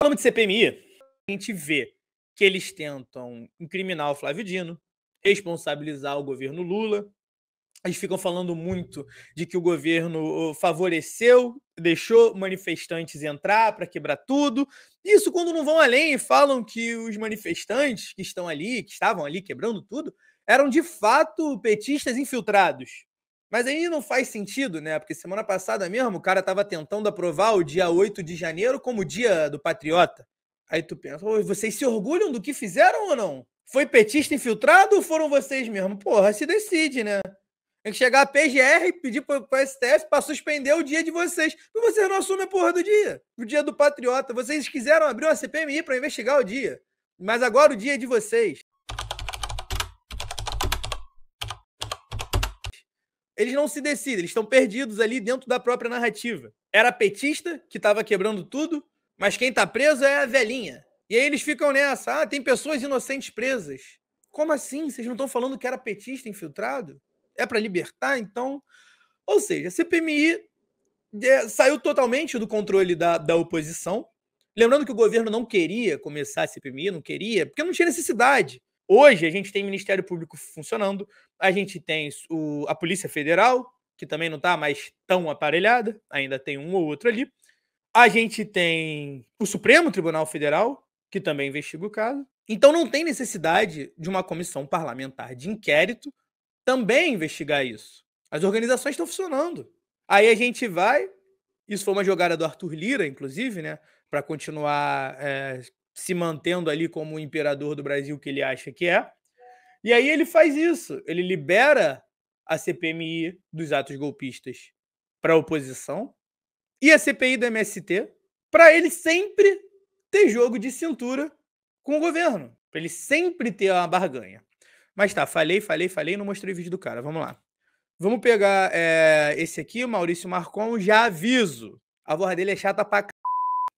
Falando de CPMI, a gente vê que eles tentam incriminar o Flávio Dino, responsabilizar o governo Lula. Eles ficam falando muito de que o governo favoreceu, deixou manifestantes entrar para quebrar tudo. Isso quando não vão além e falam que os manifestantes que estão ali, que estavam ali quebrando tudo, eram de fato petistas infiltrados. Mas aí não faz sentido, né? Porque semana passada mesmo o cara estava tentando aprovar o dia 8 de janeiro como dia do patriota. Aí tu pensa, vocês se orgulham do que fizeram ou não? Foi petista infiltrado ou foram vocês mesmo? Porra, se decide, né? Tem que chegar a PGR e pedir para o STF para suspender o dia de vocês. E vocês não assumem a porra do dia. O dia do patriota. Vocês quiseram abrir uma CPMI para investigar o dia. Mas agora o dia é de vocês. Eles não se decidem. Eles estão perdidos ali dentro da própria narrativa. Era petista que estava quebrando tudo, mas quem está preso é a velhinha. E aí eles ficam nessa. Ah, tem pessoas inocentes presas. Como assim? Vocês não estão falando que era petista infiltrado? É para libertar, então? Ou seja, a CPMI saiu totalmente do controle da oposição. Lembrando que o governo não queria começar a CPMI, não queria, porque não tinha necessidade. Hoje a gente tem Ministério Público funcionando, a gente tem a Polícia Federal, que também não está mais tão aparelhada, ainda tem um ou outro ali. A gente tem o Supremo Tribunal Federal, que também investiga o caso. Então não tem necessidade de uma comissão parlamentar de inquérito também investigar isso. As organizações estão funcionando. Aí a gente vai, isso foi uma jogada do Arthur Lira, inclusive, né, para continuar se mantendo ali como o imperador do Brasil que ele acha que é. E aí ele faz isso, ele libera a CPMI dos atos golpistas para a oposição e a CPI do MST para ele sempre ter jogo de cintura com o governo, para ele sempre ter uma barganha. Mas tá, falei, não mostrei o vídeo do cara. Vamos lá. Vamos pegar esse aqui, o Maurício Marcon. Já aviso. A voz dele é chata pra c...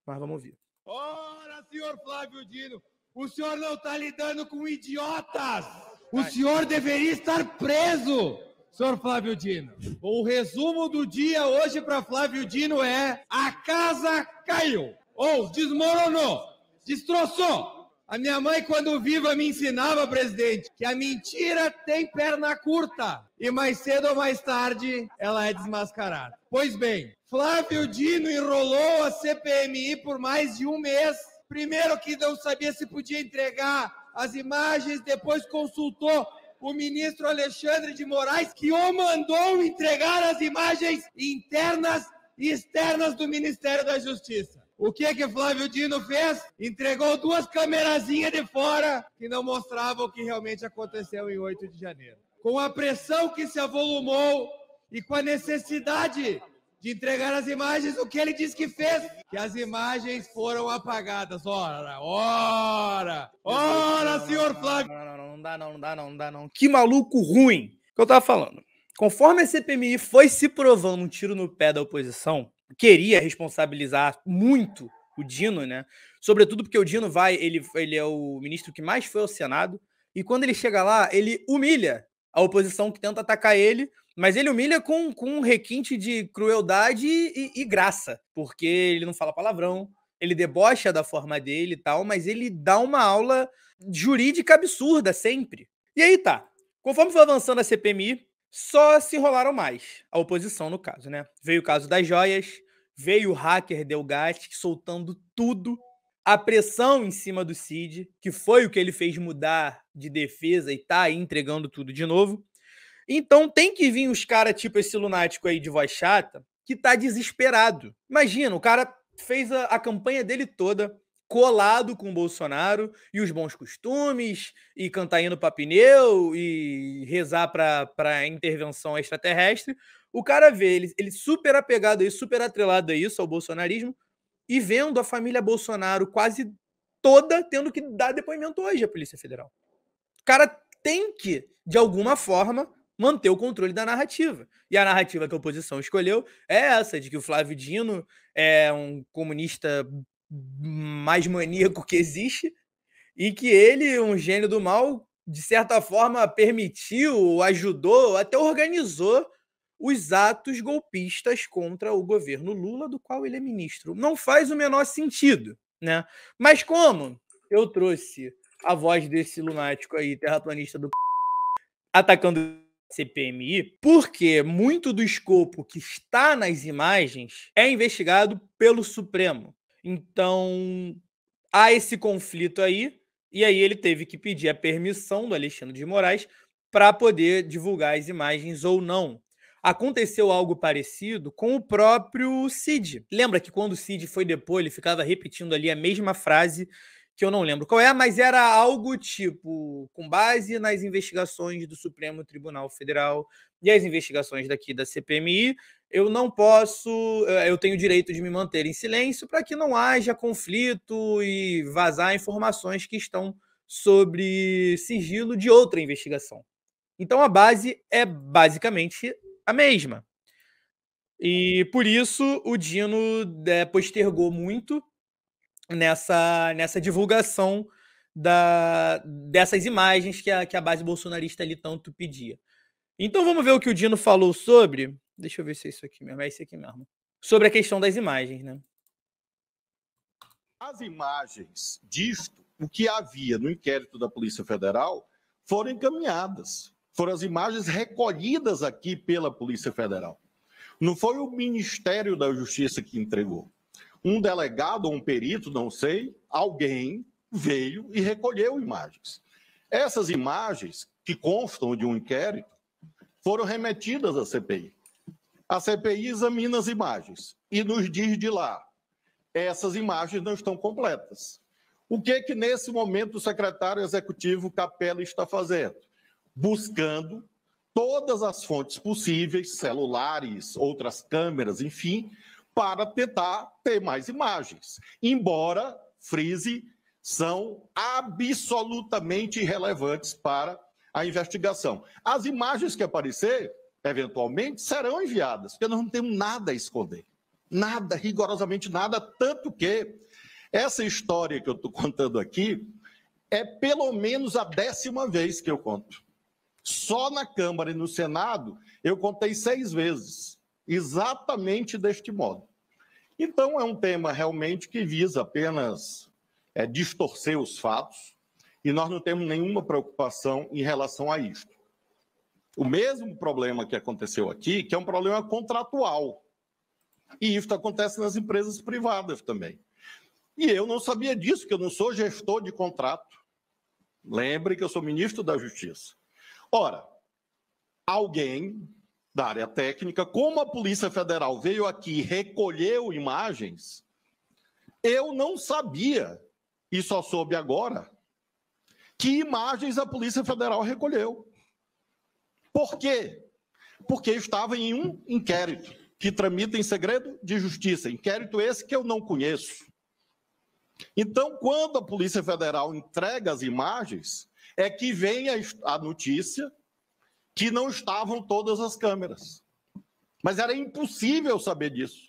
Mas vamos ouvir. Ora, senhor Flávio Dino, o senhor não tá lidando com idiotas. O senhor deveria estar preso, senhor Flávio Dino. O resumo do dia hoje para Flávio Dino é: a casa caiu, ou desmoronou, destroçou. A minha mãe, quando viva, me ensinava, presidente, que a mentira tem perna curta e mais cedo ou mais tarde ela é desmascarada. Pois bem, Flávio Dino enrolou a CPMI por mais de um mês. Primeiro que não sabia se podia entregar as imagens, depois consultou o ministro Alexandre de Moraes, que o mandou entregar as imagens internas e externas do Ministério da Justiça. O que Flávio Dino fez? Entregou 2 camerazinhas de fora que não mostravam o que realmente aconteceu em 8 de janeiro. Com a pressão que se avolumou e com a necessidade de entregar as imagens, o que ele disse que fez? Que as imagens foram apagadas. Ora, senhor Flávio! Não dá não. Que maluco ruim que eu tava falando. Conforme a CPMI foi se provando um tiro no pé da oposição, queria responsabilizar muito o Dino, né? Sobretudo porque o Dino ele é o ministro que mais foi ao Senado, e quando ele chega lá, ele humilha a oposição que tenta atacar ele, mas ele humilha com um requinte de crueldade e graça, porque ele não fala palavrão, ele debocha da forma dele e tal, mas ele dá uma aula jurídica absurda sempre. E aí tá, conforme foi avançando a CPMI, só se enrolaram mais, a oposição no caso, né? Veio o caso das joias, veio o hacker Delgatti soltando tudo, a pressão em cima do Cid, que foi o que ele fez mudar de defesa e tá aí entregando tudo de novo. Então tem que vir os caras tipo esse lunático aí de voz chata, que tá desesperado. Imagina, o cara fez a campanha dele toda colado com o Bolsonaro e os bons costumes, e cantar hino pra pneu, e rezar pra intervenção extraterrestre. O cara vê ele super apegado a isso, super atrelado a isso, ao bolsonarismo, e vendo a família Bolsonaro quase toda tendo que dar depoimento hoje à Polícia Federal. O cara tem que, de alguma forma, manter o controle da narrativa. E a narrativa que a oposição escolheu é essa, de que o Flávio Dino é um comunista mais maníaco que existe, e que ele, um gênio do mal, de certa forma permitiu, ajudou, até organizou os atos golpistas contra o governo Lula, do qual ele é ministro. Não faz o menor sentido. né? Mas como eu trouxe a voz desse lunático aí, terraplanista do atacando a CPMI, porque muito do escopo que está nas imagens é investigado pelo Supremo. Então, há esse conflito aí, e aí ele teve que pedir a permissão do Alexandre de Moraes para poder divulgar as imagens ou não. Aconteceu algo parecido com o próprio Cid. Lembra que quando o Cid foi depor, ele ficava repetindo ali a mesma frase, que eu não lembro qual é, mas era algo tipo, com base nas investigações do Supremo Tribunal Federal e as investigações daqui da CPMI, eu não posso, eu tenho o direito de me manter em silêncio para que não haja conflito e vazar informações que estão sobre sigilo de outra investigação. Então a base é basicamente a mesma. E por isso o Dino postergou muito nessa divulgação dessas imagens que a base bolsonarista ali tanto pedia. Então vamos ver o que o Dino falou sobre. Deixa eu ver se é isso aqui mesmo. É isso aqui mesmo. Sobre a questão das imagens, né? As imagens disto, o que havia no inquérito da Polícia Federal, foram encaminhadas. Foram as imagens recolhidas aqui pela Polícia Federal. Não foi o Ministério da Justiça que entregou. Um delegado ou um perito, não sei, alguém veio e recolheu imagens. Essas imagens, que constam de um inquérito, foram remetidas à CPI. A CPI examina as imagens e nos diz de lá, essas imagens não estão completas. O que nesse momento o secretário executivo Capelli está fazendo? Buscando todas as fontes possíveis, celulares, outras câmeras, enfim, para tentar ter mais imagens. Embora, frise, são absolutamente irrelevantes para a investigação. As imagens que aparecer, eventualmente, serão enviadas, porque nós não temos nada a esconder. Nada, rigorosamente nada, tanto que essa história que eu estou contando aqui é pelo menos a 10ª vez que eu conto. Só na Câmara e no Senado eu contei 6 vezes, exatamente deste modo. Então é um tema realmente que visa apenas distorcer os fatos e nós não temos nenhuma preocupação em relação a isso. O mesmo problema que aconteceu aqui, que é um problema contratual. E isso acontece nas empresas privadas também. E eu não sabia disso, que eu não sou gestor de contrato. Lembre que eu sou ministro da Justiça. Ora, alguém da área técnica, como a Polícia Federal veio aqui e recolheu imagens, eu não sabia, e só soube agora, que imagens a Polícia Federal recolheu. Por quê? Porque estava em um inquérito que tramita em segredo de justiça. Inquérito esse que eu não conheço. Então, quando a Polícia Federal entrega as imagens, é que vem a notícia que não estavam todas as câmeras. Mas era impossível saber disso.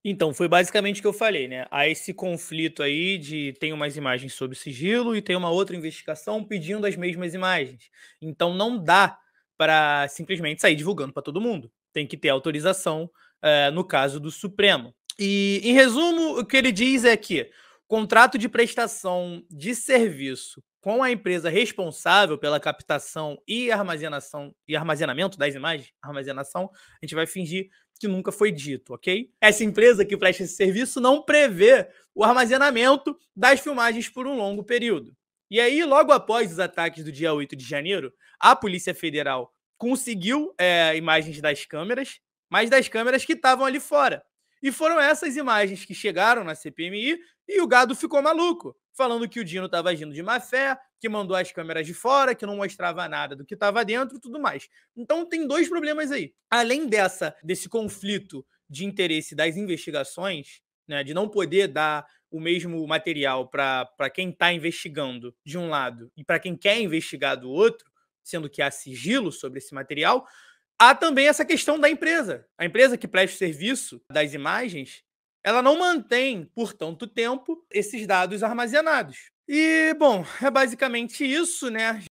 Então, foi basicamente o que eu falei, né? Há esse conflito aí de tem umas imagens sob sigilo e tem uma outra investigação pedindo as mesmas imagens. Então, não dá para simplesmente sair divulgando para todo mundo. Tem que ter autorização, no caso do Supremo. E, em resumo, o que ele diz é que contrato de prestação de serviço com a empresa responsável pela captação e armazenamento das imagens, armazenação, a gente vai fingir que nunca foi dito, ok? Essa empresa que presta esse serviço não prevê o armazenamento das filmagens por um longo período. E aí, logo após os ataques do dia 8 de janeiro, a Polícia Federal conseguiu imagens das câmeras, mas das câmeras que estavam ali fora. E foram essas imagens que chegaram na CPMI e o gado ficou maluco, falando que o Dino estava agindo de má fé, que mandou as câmeras de fora, que não mostrava nada do que estava dentro e tudo mais. Então tem 2 problemas aí. Além desse conflito de interesse das investigações, né, de não poder dar o mesmo material para quem está investigando de um lado e para quem quer investigar do outro, sendo que há sigilo sobre esse material, há também essa questão da empresa. A empresa que presta o serviço das imagens, ela não mantém por tanto tempo esses dados armazenados. E, bom, é basicamente isso, né?